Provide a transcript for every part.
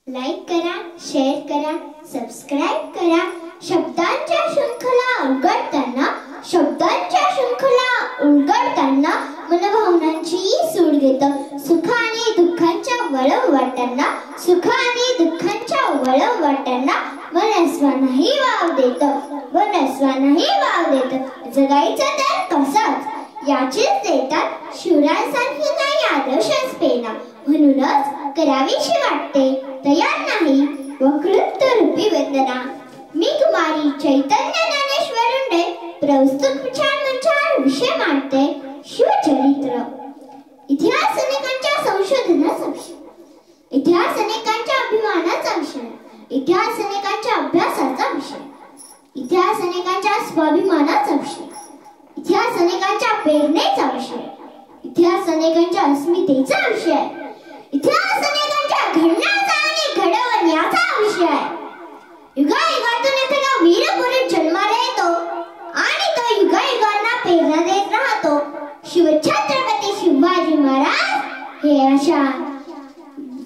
Like करा, share करा, subscribe करा. शब्दांच्या शृंखला उलगडताना मनभावनांची सूड घेतं. सुख आणि दुःखांच्या वळव वाटताना मनस्वानाही वाव देतं. जगायचं तर कसंच याचीच देतात शिवरायांसारखी नाही आदर्शच प्रेरणा. म्हणूनच करावीशी वाटते तयार नाही वकृत्त रूपी वंदना. मी कुमारी चैतन्य ज्ञानेश्वर उंडे प्रस्तुत विचार मंचावर विषय मांडते शिवचरित्र. इतिहास अनेकांच्या संशोधनाचा विषय, इतिहास अनेकांच्या अभिमानाचा विषय, इतिहास अनेकांच्या अभ्यासाचा विषय, इतिहास अनेकांच्या स्वाभिमानाचा विषय, इतिहास अनेकांच्या प्रेरणेचा विषय, इतिहास अनेकांच्या अस्मितेचा विषय, इतिहास अनेकांच्या घडण्याचा आणि घडवण्याचा विषय. युगायुगातून एखादा वीर पुरुष जन्माला येतो आणि तो युगायुगांना प्रेरणा देत राहतो. शिवछत्रपती शिवाजी महाराज हे अशा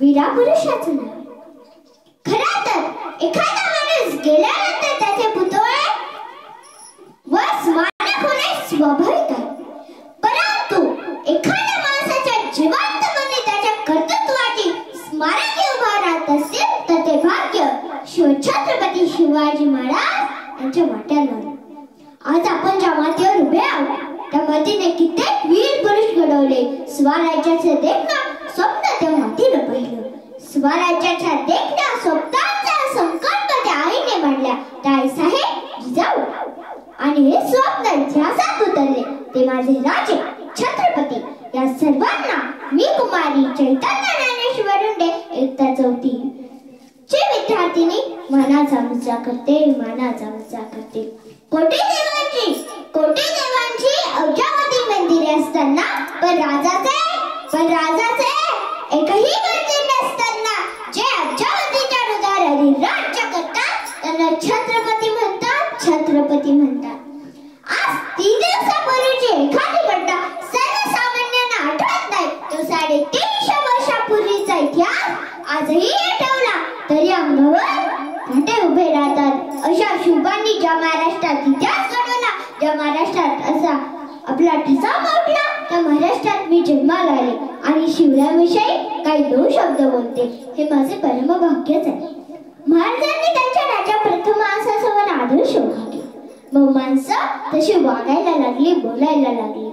वीरपुरुषाचं नाव. खरं तर एखादा माणूस गेल्यानंतर त्याचे पुतळे व स्मारक होणे स्वाभाविक आहे. परंतु एखाद्या माणसाच्या जिवंतपणे त्याच्या कर्तृत्वाची स्मारके उभा राहत असेल तर ते भाग्य शिवछत्रपती शिवाजी महाराज यांच्या वाट्याला. आज आपण ज्या मातीवर उभे आहोत त्या मातीने कित्येक वीर पुरुष घडवले. स्वराज्याचे देखणं स्वप्न त्या मातीनं पाहिलं. स्वराज्याच्या देखण्या स्वप्नांचा संकल्प त्या आईने मांडल्या त्या आईसाहेब जिजाऊ. आणि हे स्वप्न इतिहासात उतरले ते माझे राजे छत्रपती. या सर्वांना मी कुमारी चैतन्य ज्ञानेश्वर उंडे इयत्ता 4थी ची विद्यार्थिनी मानाचा मुजरा करते. कोटी देवांची अब्जावधी मंदिरे असताना पण राजाचे एकही मंदिर नसताना जे अब्जावधीच्या हृदयावर राज्य करतात त्यांना छत्रपती म्हणतात. आज 3 दिवसापूर्वीची एखादी घटना सर्वसामान्यांना आठवत नाही. तो 350 वर्षापूर्वीचा इतिहास आजही आठवला तरी अंगावर काटे उभे राहतात. अशा शुभांनी ज्या महाराष्ट्रात इतिहास घडवला, ज्या महाराष्ट्रात असा आपला ठसा उमटला त्या महाराष्ट्रात मी जन्माला आले आणि शिवरायांविषयी काही 2 शब्द बोलते. हे माझे परमभाग्यच आहे. महाराजांनी त्यांच्या राजा प्रथमासमोर आदर्श उभा केला. मग माणसं तशी वागायला लागली, बोलायला लागली.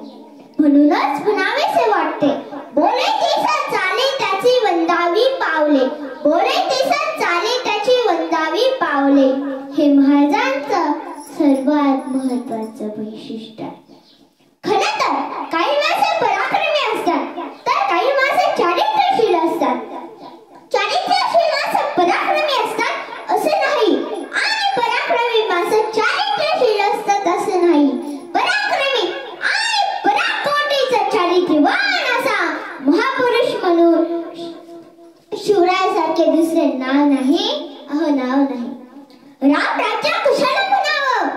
म्हणूनच म्हणावेसे वाटते बोले तिसा चाले त्याची वंदावी पावले. हे महाराजांचं सर्वात महत्वाचं वैशिष्ट्य आहे. खरं तर काही माणसं पराक्रमी असतात तर काही माणसं चारित्र्यशील असतात. चारित्र्यशील माणसं पराक्रमी असतात असं नाही आणि पराक्रमी माणसं चारित्र्यशील असतात असं नाही. पराक्रमी आणि पराकोटीचं चारित्र्यवान असा महापुरुष म्हणून शिवरायांसारखे दुसरे नाव नाही. राम राज्य कशाला म्हणावं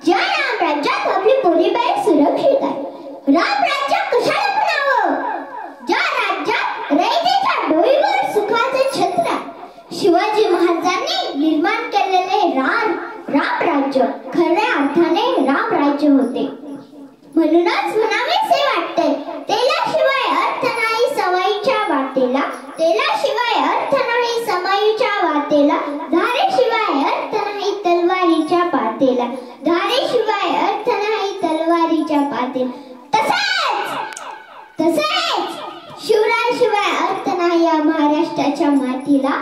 ज्या राम राज्यात आपली पोरीबाई सुरक्षित आहे. राम राज्य कशाला म्हणावं ज्या राज्यात रयतेच्या डोईवर सुखाचे छत्र आहे. शिवाजी महाराजांनी निर्माण केलेले राम राज्य खऱ्या अर्थाने राम राज्य होते. म्हणूनच म्हणावेसे वाटते तेलाशिवाय अर्थ नाही सवाईच्या वाटेला. धारेशिवाय अर्थ नाही तलवारीच्या पातेला. तसेच शिवरायांशिवाय अर्थ नाही या महाराष्ट्राच्या मातीला.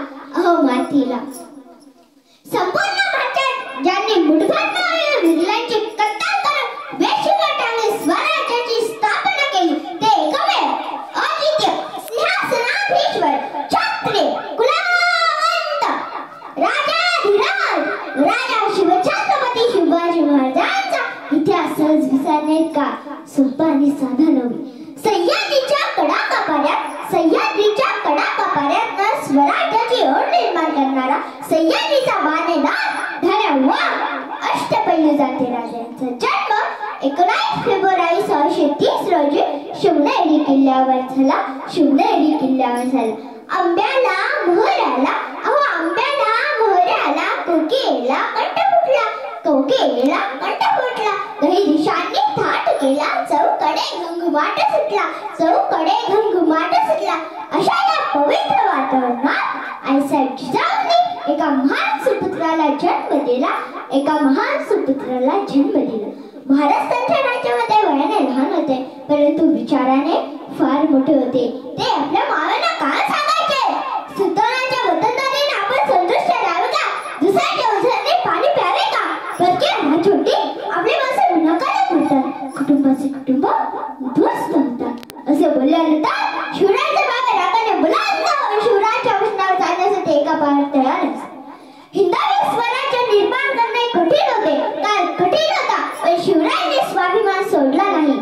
संपूर्ण भारतात ज्यांनी मुठभर विरलांची कत्तल करून वेशीवाटाने स्वराज्याची स्थापना केली ते एकमेव अद्वितीय सिंहासनाधीश्वर छत्री कुलवंत राजा शिवछत्रपती शिवाजी महाराजांचा इतिहास सहज विसरणे का सोपा आणि साधा नव्हे. सह्याद्रीच्या कडाकपाऱ्यात स्वराज्याची ओढ निर्माण करणारा सह्याद्रीचा वानेदार धन्यवाद अष्टपैलू जाते राजांचा जन्म 19 फेब्रुवारी 1630 रोजी शिवनेरी किल्ल्यावर झाला. आंब्याला मोहराला शेवटी गेला कंठ फुटला, काही दिशांनी थाट केला, चौकडे घमघमाट सुटला, चौकडे घमघमाट सुटला. अशा या पवित्र वातावरणात आईसाहेब जिजाऊंनी एका महान सुपुत्राला जन्म दिला, एका महान सुपुत्राला जन्म दिला. महाराष्ट्राच्या राज्यामध्ये वयाने लहान होते, परंतु विचाराने फार मोठे होते. ते आपल्या मावांना काय सांगायचे? सुलतानाच्या वतनदारीने आपण संतुष्ट राहावे का? दुसऱ्याच्या उजळणे पाणी प्यावे का? परके छोटी आपली माणसं विनाकारण म्हणतात, कुटुंबाचे कुटुंब उद्ध्वस्त होतात असे बोलल्यानंतर शिवरायांचे बाबा रागाने बुलंद शिवरायांच्या वचनावर चालण्यासाठी एका पायावर तयार असतात. हिंदवी स्वराज्य निर्माण करणे कठीण होते, काळ कठीण होता, पण शिवरायांनी स्वाभिमान सोडला नाही.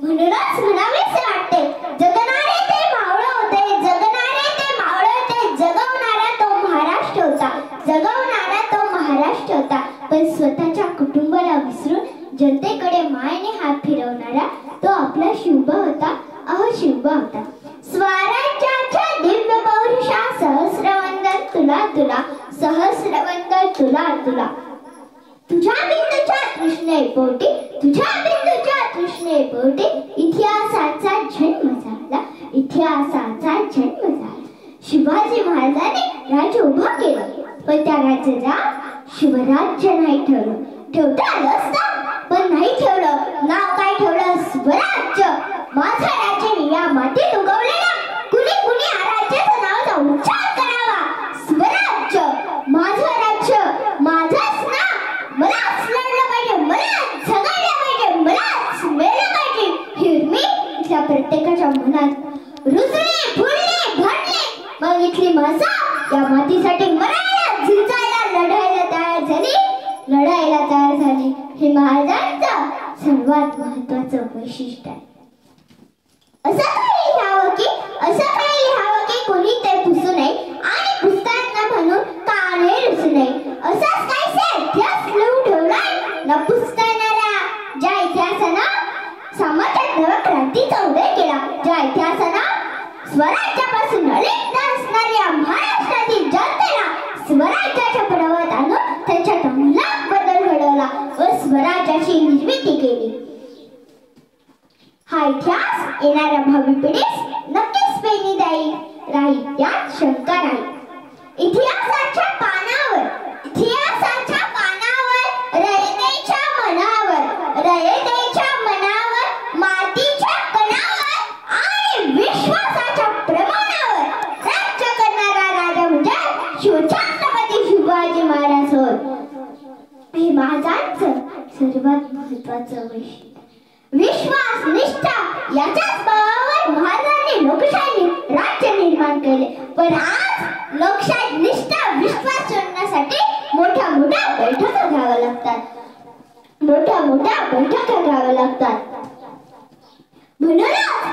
म्हणूनच म्हणावेसे वाटते, जगणारे ते मावळे होते, जगणारे ते मावळे होते, जगवणारा तो महाराष्ट्र होता, जगवणारा तो महाराष्ट्र होता. पण स्वतःच्या कुटुंबाला विसरून जनतेकडे मायेने हात फिरवणारा तो आपला शिवबा होता, शिवबा होता. स्वराज्याच्या दिव्य पौरुषा सहस्रवंदन तुला तुला, सहस्रवंदन तुला तुला. तुझ्या बिंदूच्या तृष्णेपोटी, तुझ्या बिंदूच्या तृष्णेपोटी इतिहासाचा जन्म झाला, इतिहासाचा जन्म झाला. शिवाजी महाराजांनी राज्य उभा केलं, पण त्या राज्याला शिवराज्य नाही ठेवलं. ठेवता आलं असतं, पण नाही ठेवलं. नाव काय ठेवलं? स्वराज्य. माझं राज्य मी या मातीत उगवलेला, कुणी कुणी या राज्याच्या नावाचा उच्चार करावा. स्वराज्य, माझं राज्य, माझंच ना. मलाच लढलं पाहिजे, मलाच झगडलं पाहिजे, मलाच मेलं पाहिजे. ही उर्मी इथल्या प्रत्येकाच्या मनात रुजली, फुलली, भरली. मग इथली माणसं या मातीसाठी मरायला, झुंजायला, लढायला तयार झाली, लढायला तयार झाली. हे महाराजांचं सर्वात महत्वाचं वैशिष्ट्य आहे. असं काही लिहावं की कोणी ते पुसू नये आणि पुसताना म्हणून का नाही रुसू नये. असाच काहीसा इतिहास लिहून ठेवलाय न पुसता येणारा. ज्या इतिहासानं समाजात नवक्रांतीचा उदय केला, ज्या इतिहासानं स्वराज्यापासून अलिप्त असणाऱ्या महाराष्ट्रातील जनतेला स्वराज्याच्या प्रवाहात आणून त्यांच्यात आमूलाग्र बदल घडवला व स्वराज्याची निर्मिती केली. हा इतिहास येणाऱ्या भावी पिढीस नक्कीच प्रेरणादायी राहील, यात शंका नाही. इतिहासाच्या पानावर रयतेच्या मनावर, मातीच्या कणावर आणि विश्वासाच्या प्रमाणावर राज्य करणारा राजा म्हणजे शिवछत्रपती शिवाजी महाराज होत. हे महाराजांचं सर्वात महत्वाचं वैशिष्ट्य. विश्वास, निष्ठा याच्याच बळावर महाराजांनी लोकशाही राज्य निर्माण केले. पण आज लोकशाही, निष्ठा, विश्वास शोधण्यासाठी मोठ्या बैठका घ्याव्या लागतात, म्हणूनच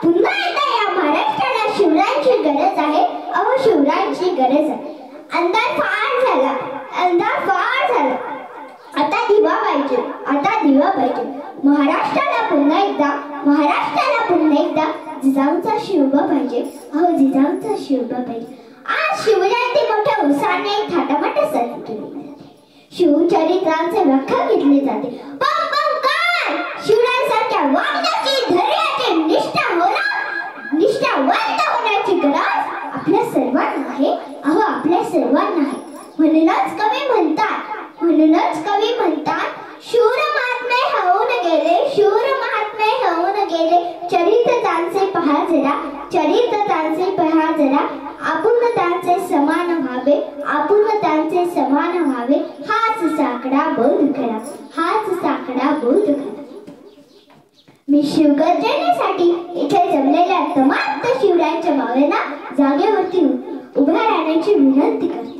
पुन्हा एकदा या महाराष्ट्राला शिवरायांची गरज आहे, शिवरायांची गरज आहे. अंधार फार झाला. आता दिवा पाहिजे. महाराष्ट्राला पुन्हा एकदा जिजाऊंचा शिवबा पाहिजे, जिजाऊंचा शिवबा पाहिजे. आज शिवजयंती मोठ्या उत्साहाने थाटामाटात साजरी केली जाते. शिवचरित्रांचे व्याख्या घेतले जाते. पण काय शिवरायांसारख्या वागण्याची, धैर्याची, निष्ठावंत होण्याची गरज आपल्या सर्वांना आहे, आपल्या सर्वांना आहे. म्हणूनच कवी म्हणतात शूर महात्मे होऊन गेले, चरित्र त्यांचे पहा जरा, आपुर्ण त्यांचे समान व्हावे, हाच साकडा बोध करा. मी शिवगर्जनेसाठी इथे जमलेल्या तमाम शिवरायांच्या मावेना जागेवरती उभ्या राहण्याची विनंती करते.